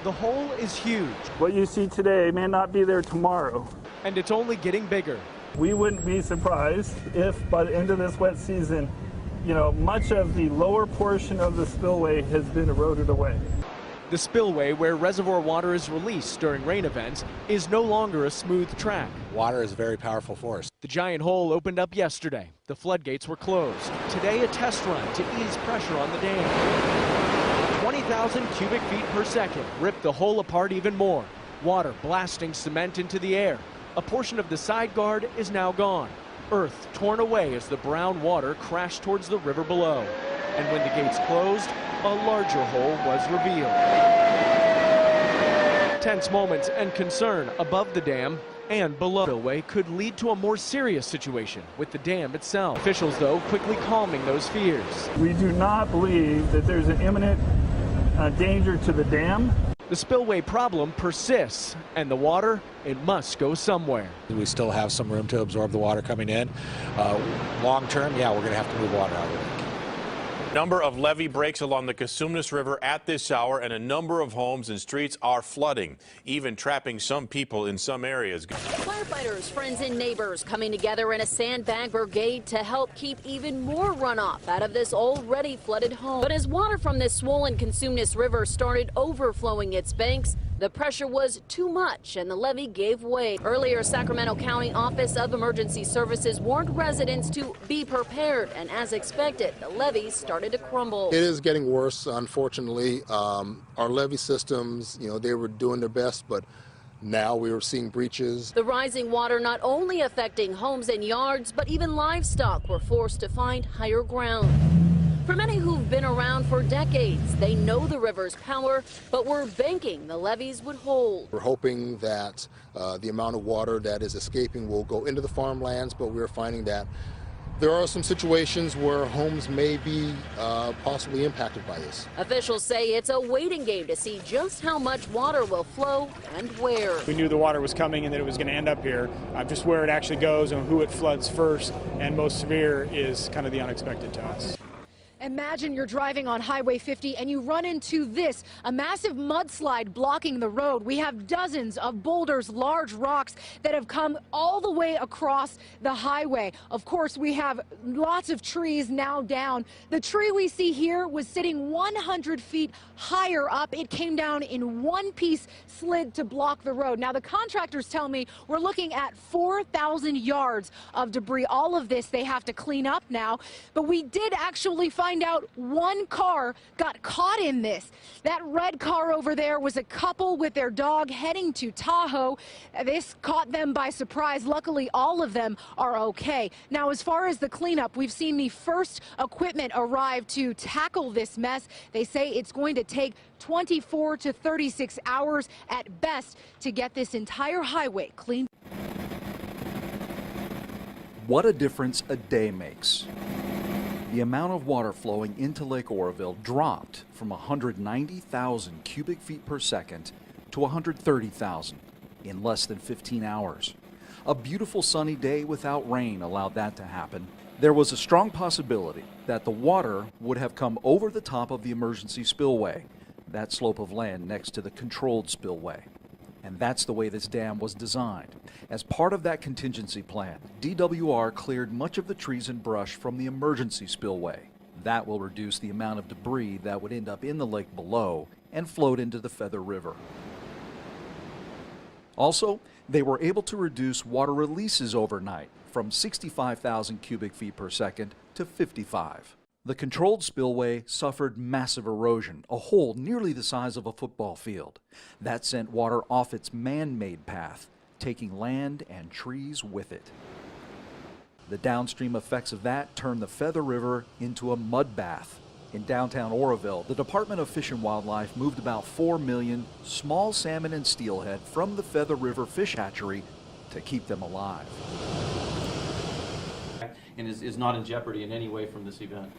The hole is huge. What you see today may not be there tomorrow. And it's only getting bigger. We wouldn't be surprised if by the end of this wet season, much of the lower portion of the spillway has been eroded away. The spillway, where reservoir water is released during rain events, is no longer a smooth track. Water is a very powerful force. The giant hole opened up yesterday. The floodgates were closed. Today, a test run to ease pressure on the dam. 20,000 cubic feet per second ripped the hole apart even more. Water blasting cement into the air. A portion of the side guard is now gone. Earth torn away as the brown water crashed towards the river below. And when the gates closed, a larger hole was revealed. Tense moments and concern above the dam and below the spillway could lead to a more serious situation with the dam itself. Officials, though, quickly calming those fears. We do not believe that there's an imminent danger to the dam. The spillway problem persists, and the water, it must go somewhere. We still have some room to absorb the water coming in. Long term, yeah, we're going to have to move water out of the lake. Number of levee breaks along the Cosumnes River at this hour, and a number of homes and streets are flooding, even trapping some people in some areas. Firefighters, friends and neighbors coming together in a sandbag brigade to help keep even more runoff out of this already flooded home. But as water from this swollen Cosumnes River started overflowing its banks, the pressure was too much and the levee gave way. Earlier, Sacramento County Office of Emergency Services warned residents to be prepared, and as expected, the levees started to crumble. It is getting worse, unfortunately. Our levee systems, they were doing their best, but now we are seeing breaches. The rising water not only affecting homes and yards, but even livestock were forced to find higher ground. For many who've been around for decades, they know the river's power, but were banking the levees would hold. We're hoping that the amount of water that is escaping will go into the farmlands, but we're finding that there are some situations where homes may be possibly impacted by this. Officials say it's a waiting game to see just how much water will flow and where. We knew the water was coming and that it was going to end up here. Just where it actually goes and who it floods first and most severe is kind of the unexpected to us. Imagine you're driving on Highway 50 and you run into this, a massive mudslide blocking the road. We have dozens of boulders, large rocks that have come all the way across the highway. Of course, we have lots of trees now down. The tree we see here was sitting 100 feet higher up. It came down in one piece, slid to block the road. Now, the contractors tell me we're looking at 4,000 yards of debris. All of this they have to clean up now, but we did actually find out one car got caught in this. That red car over there was a couple with their dog heading to Tahoe. This caught them by surprise. Luckily, all of them are okay. Now, as far as the cleanup, we've seen the first equipment arrive to tackle this mess. They say it's going to take 24 to 36 hours at best to get this entire highway cleaned. What a difference a day makes. The amount of water flowing into Lake Oroville dropped from 190,000 cubic feet per second to 130,000 in less than 15 hours. A beautiful sunny day without rain allowed that to happen. There was a strong possibility that the water would have come over the top of the emergency spillway, that slope of land next to the controlled spillway. And that's the way this dam was designed. As part of that contingency plan, DWR cleared much of the trees and brush from the emergency spillway. That will reduce the amount of debris that would end up in the lake below and float into the Feather River. Also, they were able to reduce water releases overnight from 65,000 cubic feet per second to 55. The controlled spillway suffered massive erosion, a hole nearly the size of a football field. That sent water off its man-made path, taking land and trees with it. The downstream effects of that turned the Feather River into a mud bath. In downtown Oroville, the Department of Fish and Wildlife moved about 4 million small salmon and steelhead from the Feather River fish hatchery to keep them alive. And is not in jeopardy in any way from this event.